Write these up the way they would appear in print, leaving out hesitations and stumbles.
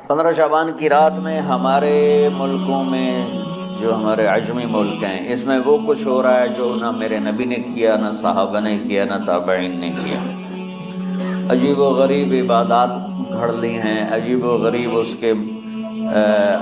15 شعبان کی رات میں ہمارے ملکوں میں جو ہمارے عجمی ملک ہیں اس میں وہ کچھ ہو رہا ہے جو نہ میرے نبی نے کیا، نہ صحابہ نے کیا، نہ تابعین نے کیا۔ عجیب و غریب عبادات گھڑ لی ہیں، عجیب و غریب اس کے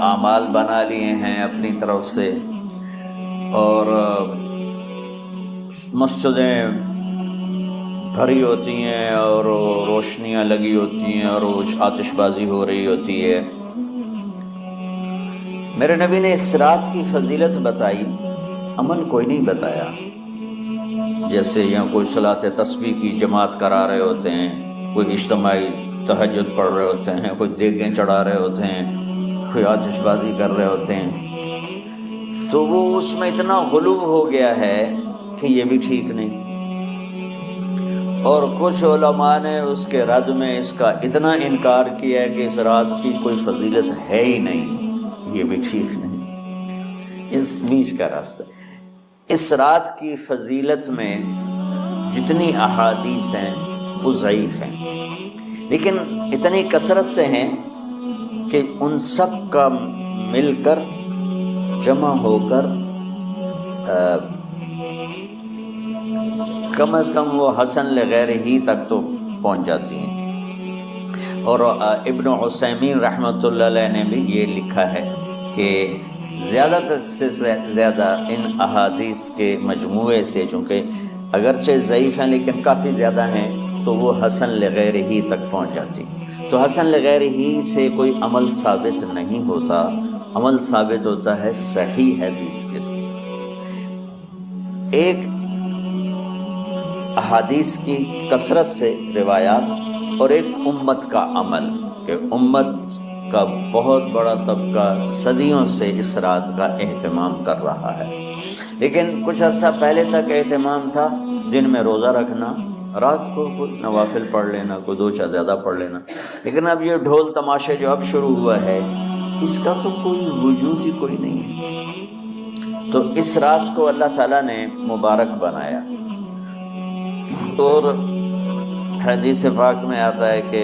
اعمال بنا لیے ہیں اپنی طرف سے، اور مسجدیں بھری ہوتی ہیں اور روشنیاں لگی ہوتی ہیں اور آتش بازی ہو رہی ہوتی ہے۔ میرے نبی نے اس رات کی فضیلت بتائی، عمل کوئی نہیں بتایا۔ جیسے یہاں کوئی صلاۃ تسبیح کی جماعت کرا رہے ہوتے ہیں، کوئی اجتماعی تہجد پڑھ رہے ہوتے ہیں، کوئی دیگیں چڑھا رہے ہوتے ہیں، کوئی آتش بازی کر رہے ہوتے ہیں، تو وہ اس میں اتنا غلو ہو گیا ہے کہ یہ بھی ٹھیک نہیں۔ اور کچھ علماء نے اس کے رد میں اس کا اتنا انکار کیا ہے کہ اس رات کی کوئی فضیلت ہے ہی نہیں، یہ بھی ٹھیک نہیں۔ اس بیچ کا راستہ، اس رات کی فضیلت میں جتنی احادیث ہیں وہ ضعیف ہیں، لیکن اتنی کثرت سے ہیں کہ ان سب کا مل کر جمع ہو کر کم از کم وہ حسن لغیر ہی تک تو پہنچ جاتی ہیں۔ اور ابن عثیمین رحمۃ اللہ علیہ نے بھی یہ لکھا ہے کہ زیادہ سے زیادہ ان احادیث کے مجموعے سے، چونکہ اگرچہ ضعیف ہیں لیکن کافی زیادہ ہیں، تو وہ حسن لغیر ہی تک پہنچ جاتی۔ تو حسن لغیر ہی سے کوئی عمل ثابت نہیں ہوتا، عمل ثابت ہوتا ہے صحیح حدیث کے سے۔ ایک احادیث کی کثرت سے روایات اور ایک امت کا عمل، کہ امت کا بہت بڑا طبقہ صدیوں سے اس رات کا اہتمام کر رہا ہے، لیکن کچھ عرصہ پہلے تک اہتمام تھا دن میں روزہ رکھنا، رات کو کوئی نوافل پڑھ لینا، کوئی دو چار زیادہ پڑھ لینا، لیکن اب یہ ڈھول تماشے جو اب شروع ہوا ہے اس کا تو کوئی وجود ہی کوئی نہیں ہے۔ تو اس رات کو اللہ تعالیٰ نے مبارک بنایا، اور حدیث پاک میں آتا ہے کہ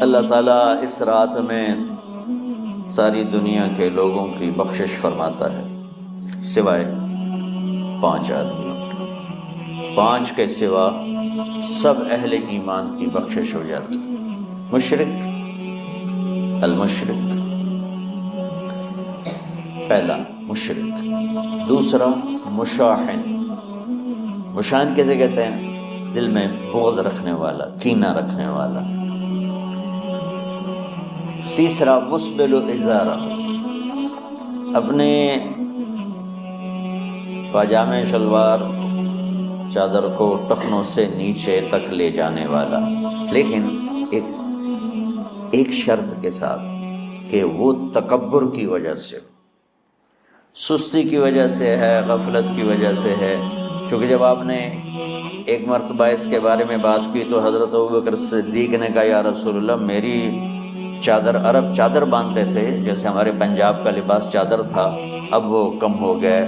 اللہ تعالیٰ اس رات میں ساری دنیا کے لوگوں کی بخشش فرماتا ہے سوائے 5 آدمیوں کے، 5 کے سوا سب اہل ایمان کی بخشش ہو جاتی۔ مشرک، المشرک، پہلا مشرک، دوسرا مشاحن، مشاحن کیسے کہتے ہیں؟ دل میں بغض رکھنے والا، کینہ رکھنے والا۔ تیسرا مسبل ازارہ، اپنے پاجامے شلوار چادر کو ٹخنوں سے نیچے تک لے جانے والا، لیکن ایک شرط کے ساتھ کہ وہ تکبر کی وجہ سے، سستی کی وجہ سے ہے، غفلت کی وجہ سے ہے۔ چونکہ جب آپ نے ایک مرتبہ اس کے بارے میں بات کی تو حضرت ابوبکر صدیق نے کہا یا رسول اللہ، میری چادر، عرب چادر باندھتے تھے جیسے ہمارے پنجاب کا لباس چادر تھا، اب وہ کم ہو گیا ہے،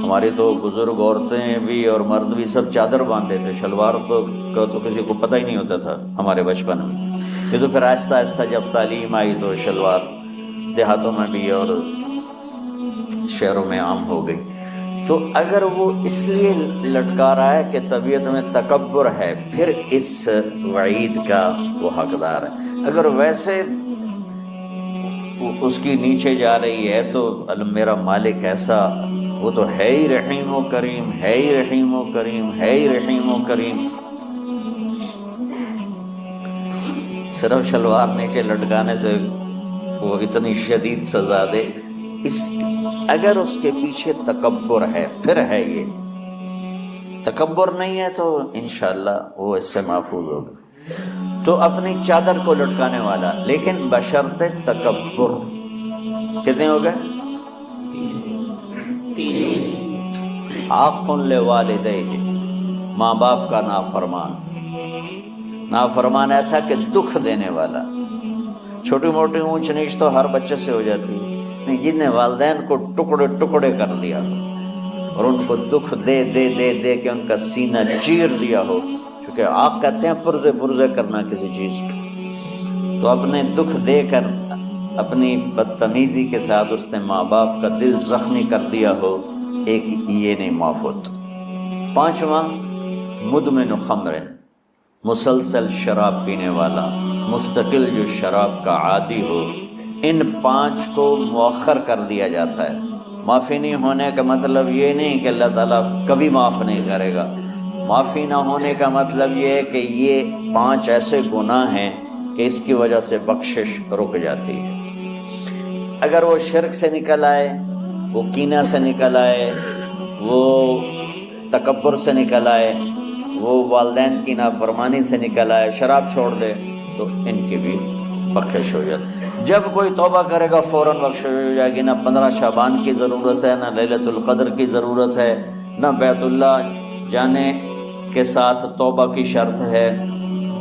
ہماری تو بزرگ عورتیں بھی اور مرد بھی سب چادر باندھتے تھے، شلوار تو کسی کو پتہ ہی نہیں ہوتا تھا ہمارے بچپن میں۔ یہ تو پھر آہستہ آہستہ جب تعلیم آئی تو شلوار دیہاتوں میں بھی اور شہروں میں عام ہو گئی۔ تو اگر وہ اس لیے لٹکا رہا ہے کہ طبیعت میں تکبر ہے، پھر اس وعید کا وہ حقدار ہے۔ اگر ویسے اس کی نیچے جا رہی ہے تو میرا مالک ایسا، وہ تو ہے ہی رحیم و کریم، ہے ہی رحیم و کریم، ہے ہی رحیم و کریم، صرف شلوار نیچے لٹکانے سے وہ اتنی شدید سزا دے۔ اگر اس کے پیچھے تکبر ہے، پھر ہے، یہ تکبر نہیں ہے تو انشاءاللہ وہ اس سے محفوظ ہوگا۔ تو اپنی چادر کو لٹکانے والا، لیکن بشرط تکبر۔ کتنے ہو گئے؟ 3۔ حق لوالدیہ، ماں باپ کا نافرمان، نافرمان ایسا کہ دکھ دینے والا۔ چھوٹی موٹی اونچ نیچ تو ہر بچے سے ہو جاتی ہے، نہیں، جن نے والدین کو ٹکڑے ٹکڑے کر دیا اور ان کو دکھ دے دے دے دے کے ان کا سینہ چیر دیا ہو، چونکہ آپ کہتے ہیں پرزے پرزے کرنا کسی چیز کو، تو اپنے دکھ دے کر اپنی بدتمیزی کے ساتھ اس نے ماں باپ کا دل زخمی کر دیا ہو، ایک یہ نہیں معاف ہوتا۔ پانچواں، مدمن خمر، مسلسل شراب پینے والا، مستقل جو شراب کا عادی ہو، ان پانچ کو مؤخر کر دیا جاتا ہے۔ معافی نہیں ہونے کا مطلب یہ نہیں کہ اللہ تعالیٰ کبھی معاف نہیں کرے گا۔ معافی نہ ہونے کا مطلب یہ ہے کہ یہ پانچ ایسے گناہ ہیں کہ اس کی وجہ سے بخشش رک جاتی ہے۔ اگر وہ شرک سے نکل آئے، وہ کینہ سے نکل آئے، وہ تکبر سے نکل آئے، وہ والدین کی نافرمانی سے نکل آئے، شراب چھوڑ دے، تو ان کی بھی بخشش ہو جاتی۔ جب کوئی توبہ کرے گا فوراً بخشش ہو جائے گی۔ نہ 15 شعبان کی ضرورت ہے، نہ لیلۃ القدر کی ضرورت ہے، نہ بیت اللہ جانے کے ساتھ توبہ کی شرط ہے۔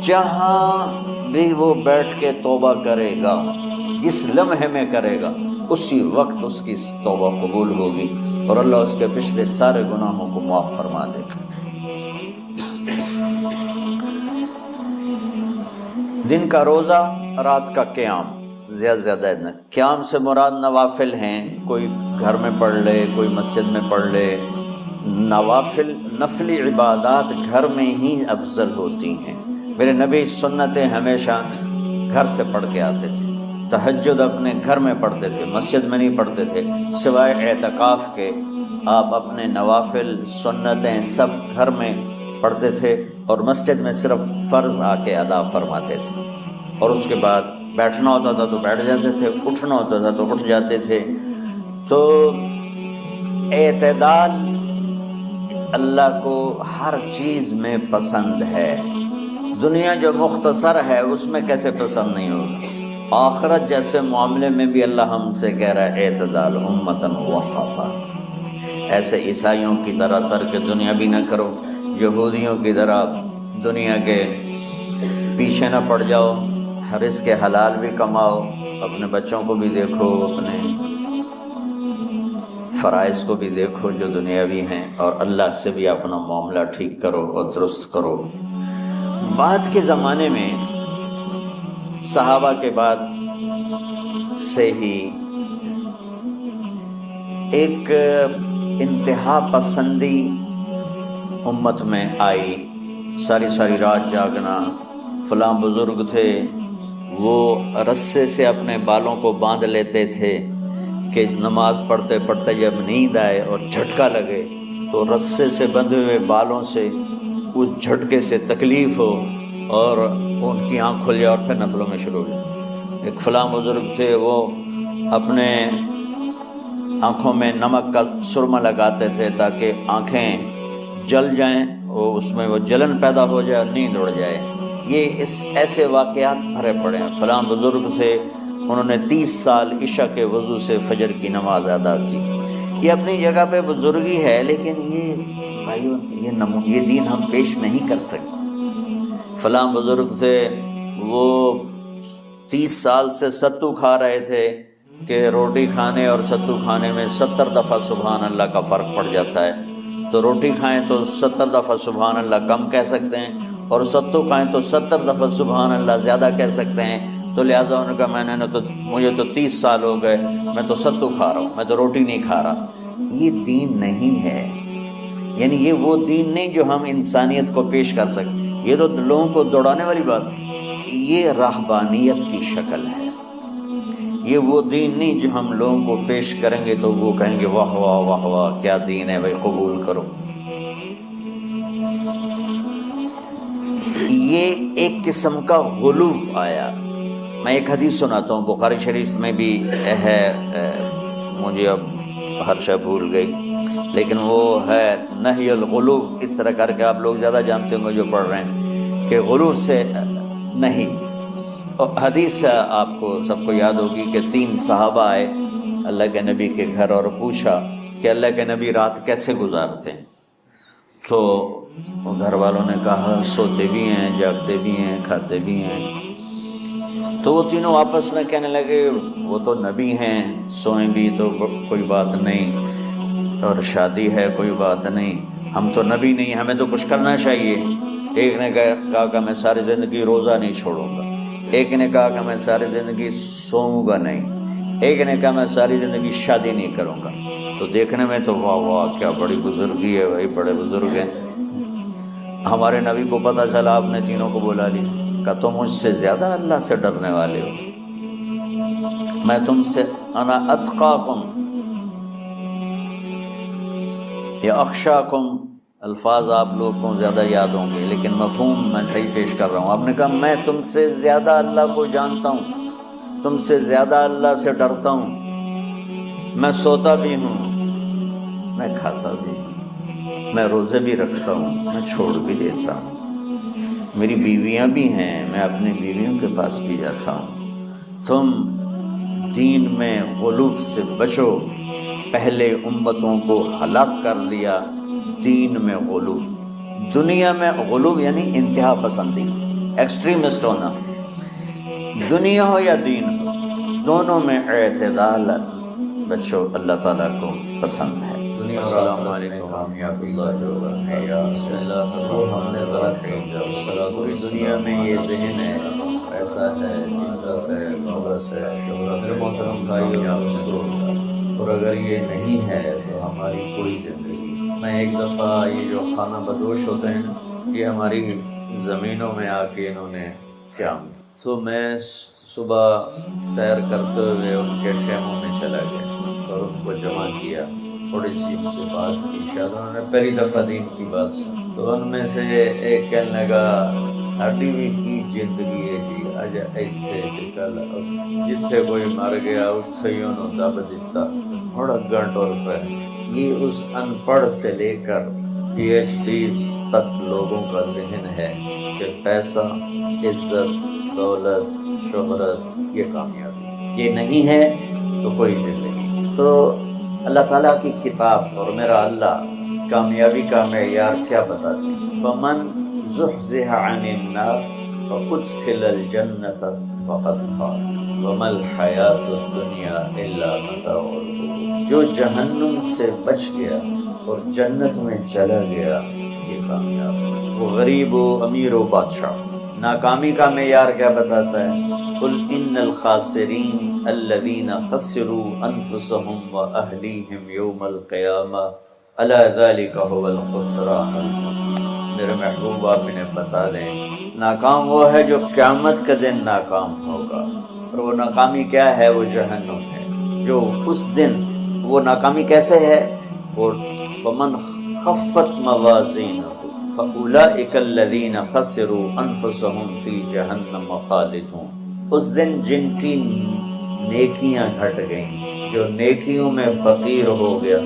جہاں بھی وہ بیٹھ کے توبہ کرے گا، جس لمحے میں کرے گا، اسی وقت اس کی توبہ قبول ہوگی اور اللہ اس کے پچھلے سارے گناہوں کو معاف فرما دے گا۔ دن کا روزہ، رات کا قیام، زیادہ زیادہ قیام سے مراد نوافل ہیں، کوئی گھر میں پڑھ لے، کوئی مسجد میں پڑھ لے۔ نوافل، نفلی عبادات گھر میں ہی افضل ہوتی ہیں۔ میرے نبی سنتیں ہمیشہ گھر سے پڑھ کے آتے تھے، تہجد اپنے گھر میں پڑھتے تھے، مسجد میں نہیں پڑھتے تھے، سوائے اعتکاف کے آپ اپنے نوافل سنتیں سب گھر میں پڑھتے تھے، اور مسجد میں صرف فرض آ کے ادا فرماتے تھے، اور اس کے بعد بیٹھنا ہوتا تھا تو بیٹھ جاتے تھے، اٹھنا ہوتا تھا تو اٹھ جاتے تھے۔ تو اعتدال اللہ کو ہر چیز میں پسند ہے۔ دنیا جو مختصر ہے اس میں کیسے پسند نہیں ہوگا؟ آخرت جیسے معاملے میں بھی اللہ ہم سے کہہ رہا ہے اعتدال، امتن وسطا۔ ایسے عیسائیوں کی طرح ترک دنیا بھی نہ کرو، یہودیوں کی طرح دنیا کے پیچھے نہ پڑ جاؤ، رزق حلال بھی کماؤ، اپنے بچوں کو بھی دیکھو، اپنے فرائض کو بھی دیکھو جو دنیاوی ہیں، اور اللہ سے بھی اپنا معاملہ ٹھیک کرو اور درست کرو۔ بعد کے زمانے میں صحابہ کے بعد سے ہی ایک انتہا پسندی امت میں آئی، ساری ساری رات جاگنا۔ فلاں بزرگ تھے، وہ رسے سے اپنے بالوں کو باندھ لیتے تھے کہ نماز پڑھتے پڑھتے جب نیند آئے اور جھٹکا لگے تو رسے سے بندھے ہوئے بالوں سے اس جھٹکے سے تکلیف ہو اور ان کی آنکھ کھل جائے اور پھر نفلوں میں شروع ہو جائے۔ ایک فلاں بزرگ تھے، وہ اپنے آنکھوں میں نمک کا سرما لگاتے تھے تاکہ آنکھیں جل جائیں، وہ اس میں وہ جلن پیدا ہو جائے اور نیند اڑ جائے۔ یہ ایسے واقعات بھرے پڑے ہیں۔ فلاں بزرگ تھے، انہوں نے 30 سال عشاء کے وضو سے فجر کی نماز ادا کی۔ یہ اپنی جگہ پہ بزرگی ہے، لیکن یہ بھائیو یہ دین ہم پیش نہیں کر سکتے۔ فلاں بزرگ تھے، وہ 30 سال سے ستو کھا رہے تھے کہ روٹی کھانے اور ستو کھانے میں 70 دفعہ سبحان اللہ کا فرق پڑ جاتا ہے۔ تو روٹی کھائیں تو 70 دفعہ سبحان اللہ کم کہہ سکتے ہیں، اور ستو کھائیں تو 70 دفعہ سبحان اللہ زیادہ کہہ سکتے ہیں۔ تو لہٰذا ان کا مجھے تو 30 سال ہو گئے، میں تو ستو کھا رہا ہوں، میں تو روٹی نہیں کھا رہا۔ یہ دین نہیں ہے، یعنی یہ وہ دین نہیں جو ہم انسانیت کو پیش کر سکتے۔ یہ تو لوگوں کو دوڑانے والی بات، یہ راہبانیت کی شکل ہے۔ یہ وہ دین نہیں جو ہم لوگوں کو پیش کریں گے تو وہ کہیں گے واہ واہ واہ واہ کیا دین ہے بھائی، قبول کرو۔ یہ ایک قسم کا غلو آیا۔ میں ایک حدیث سناتا ہوں، بخاری شریف میں بھی ہے، مجھے اب ہر شے بھول گئی، لیکن وہ ہے نہی الغلو، اس طرح کر کے آپ لوگ زیادہ جانتے ہوں گے جو پڑھ رہے ہیں کہ غلو سے نہیں۔ حدیث آپ کو سب کو یاد ہوگی کہ 3 صحابہ آئے اللہ کے نبی کے گھر اور پوچھا کہ اللہ کے نبی رات کیسے گزارتے ہیں؟ تو گھر والوں نے کہا سوتے بھی ہیں، جاگتے بھی ہیں، کھاتے بھی ہیں۔ تو وہ تینوں آپس میں کہنے لگے وہ تو نبی ہیں، سوئیں بھی تو کوئی بات نہیں، اور شادی ہے کوئی بات نہیں، ہم تو نبی نہیں، ہمیں تو کچھ کرنا چاہیے۔ ایک نے کہا کہ میں ساری زندگی روزہ نہیں چھوڑوں گا، ایک نے کہا کہ میں ساری زندگی سوؤں گا نہیں، ایک نے کہا میں ساری زندگی شادی نہیں کروں گا۔ تو دیکھنے میں تو واہ واہ کیا بڑی بزرگی ہے بھائی، بڑے بزرگ ہیں۔ ہمارے نبی کو پتہ چلا، آپ نے تینوں کو بلا لی، کہا تم مجھ سے زیادہ اللہ سے ڈرنے والے ہو، میں تم سے انا اتقاکم یا اخشاکم، الفاظ آپ لوگ کو زیادہ یاد ہوں گے لیکن مفہوم میں صحیح پیش کر رہا ہوں۔ آپ نے کہا میں تم سے زیادہ اللہ کو جانتا ہوں، تم سے زیادہ اللہ سے ڈرتا ہوں، میں سوتا بھی ہوں، میں کھاتا بھی ہوں، میں روزے بھی رکھتا ہوں، میں چھوڑ بھی دیتا ہوں، میری بیویاں بھی ہیں، میں اپنی بیویوں کے پاس بھی جاتا ہوں۔ تم دین میں غلو سے بچو، پہلے امتوں کو ہلاک کر دیا دین میں غلو۔ دنیا میں غلو یعنی انتہا پسندی، ایکسٹریمسٹ ہونا، دنیا ہو یا دین ہو، دونوں میں اعتدال بچو، اللہ تعالیٰ کو پسند ہے۔ السلام علیکم ورحمۃ اللہ وبرکاتہ۔ بسم اللہ الرحمن الرحیم۔ پوری دنیا میں یہ ذہن ہے، ایسا ہے، عزت ہے، دولت ہے، شہرت ہے، محترم بھائیو اور دوستو، اور اگر یہ نہیں ہے تو ہماری کوئی زندگی۔ میں ایک دفعہ یہ جو خانہ بدوش ہوتے ہیں، یہ ہماری زمینوں میں آ کے انہوں نے قیام کیا، تو میں صبح سیر کرتے ہوئے ان کے خیموں میں چلا گیا اور ان کو جمع کیا، تھوڑی سی ان سے بات کی، شاید انہوں نے پہلی دفعہ دین کی بات سنی، تو ان میں سے ایک کہنے لگا ساڈی بھی کی زندگی ہے جی، اج ایتھے تے کل اوتھے، جتھے کوئی مر گیا اتھے ہی انہوں دب دیتا، ہن اگاں ٹر پے۔ یہ اس ان پڑھ سے لے کر پی ایچ ڈی تک لوگوں کا ذہن ہے کہ پیسہ، عزت، دولت، شہرت یہ کامیابی، یہ نہیں ہے تو کوئی زندگی۔ تو اللہ تعالیٰ کی کتاب اور میرا اللہ کامیابی کا معیار کیا بتاتے ہیں؟ فمن زحزح عن النار وادخل الجنۃ فقد فاز وما الحیاۃ الدنیا الا متاع الغرور۔ جو جہنم سے بچ گیا اور جنت میں چلا گیا یہ کامیاب ہے۔ وہ غریب و امیر و بادشاہ۔ ناکامی کا معیار کیا بتاتا ہے؟ قل ان الخاسرین الذین خسروا انفسهم واہلیہم یوم القیامہ الا ذلک هو الخسران المبین۔ میرے محبوب آپ انہیں بتا دیں، ناکام وہ ہے جو قیامت کے دن ناکام ہوگا، اور وہ ناکامی کیا ہے؟ وہ جہنم ہے۔ جو اس دن وہ ناکامی کیسے ہے؟ اور فمن خفت موازینہ فاولئک الذین خسروا انفسهم فی جہنم خالدون۔ اس دن جن کی نیکیاں گھٹ گئیں، جو نیکیوں میں فقیر ہو گیا،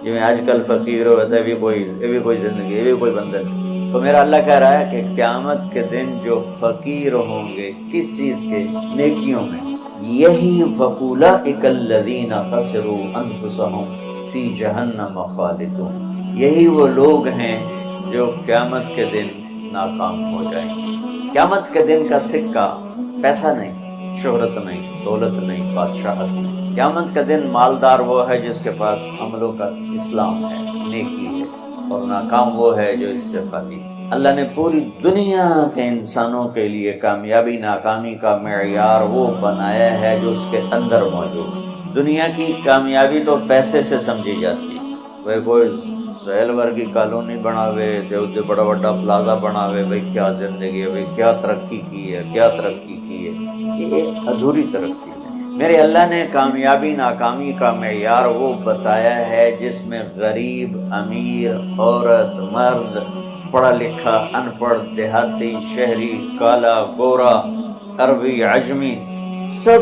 جو آج کل فقیر ہو گیا، یہ بھی کوئی زندگی، یہ بھی کوئی بندن۔ تو میرا اللہ کہہ رہا ہے کہ قیامت کے دن جو فقیر ہوں گے کس چیز کے؟ نیکیوں میں۔ یہی فاولئک الذین خسروا انفسهم فی جہنم خالدون، یہی وہ لوگ ہیں جو قیامت کے دن ناکام ہو جائیں گے۔ قیامت کے دن کا سکہ پیسہ نہیں، شہرت نہیں، دولت نہیں، بادشاہت نہیں۔ قیامت کا دن مالدار وہ ہے جس کے پاس عملوں کا اسلام ہے، نیکی ہے، اور ناکام وہ ہے جو اس سے خالی۔ اللہ نے پوری دنیا کے انسانوں کے لیے کامیابی ناکامی کا معیار وہ بنایا ہے جو اس کے اندر موجود ہے۔ دنیا کی کامیابی تو پیسے سے سمجھی جاتی ہے، وہ کوئی سہیل ورگی کالونی بناوے، تے بڑا بڑا پلازا بناوے، بھئی کیا زندگی ہے، بھئی کیا ترقی کی ہے، کیا ترقی کی ہے، یہ ایک ادھوری ترقی ہے۔ میرے اللہ نے کامیابی ناکامی کا معیار وہ بتایا ہے جس میں غریب، امیر، عورت، مرد، پڑھا لکھا، ان پڑھ، دیہاتی، شہری، کالا، گورا، عربی، عجمی، سب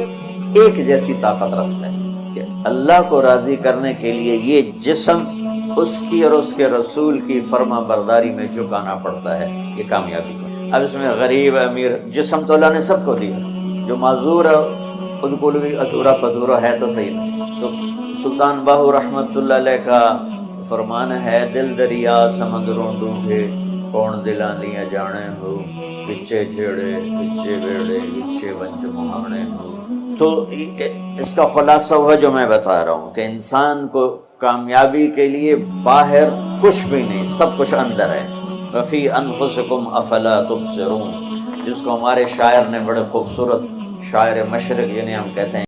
ایک جیسی طاقت رکھتے ہیں کہ اللہ کو راضی کرنے کے لیے یہ جسم اس کی اور اس کے رسول کی فرما برداری میں جھکانا پڑتا ہے، یہ کامیابی ہے۔ اب اس میں غریب، امیر، جسم تو اللہ نے سب کو دیا، جو معذور ہے بالکل بھی ادھورا پدھورا ہے تو صحیح نہیں۔ تو سلطان باہو رحمت اللہ علیہ کا فرمان ہے، دل دریا سمندروں ڈوبے، کون دلاں دیاں جانے ہو، وچے جھیڑے وچے بیڑے وچے ونج مہانے ہو۔ تو اس کا خلاصہ وہ جو میں بتا رہا ہوں کہ انسان کو کامیابی کے لیے باہر کچھ بھی نہیں، سب کچھ اندر ہے۔ وفی انفسکم افلا تبصرون، جس کو ہمارے شاعر نے بڑے خوبصورت، شاعر مشرق جنہیں ہم کہتے ہیں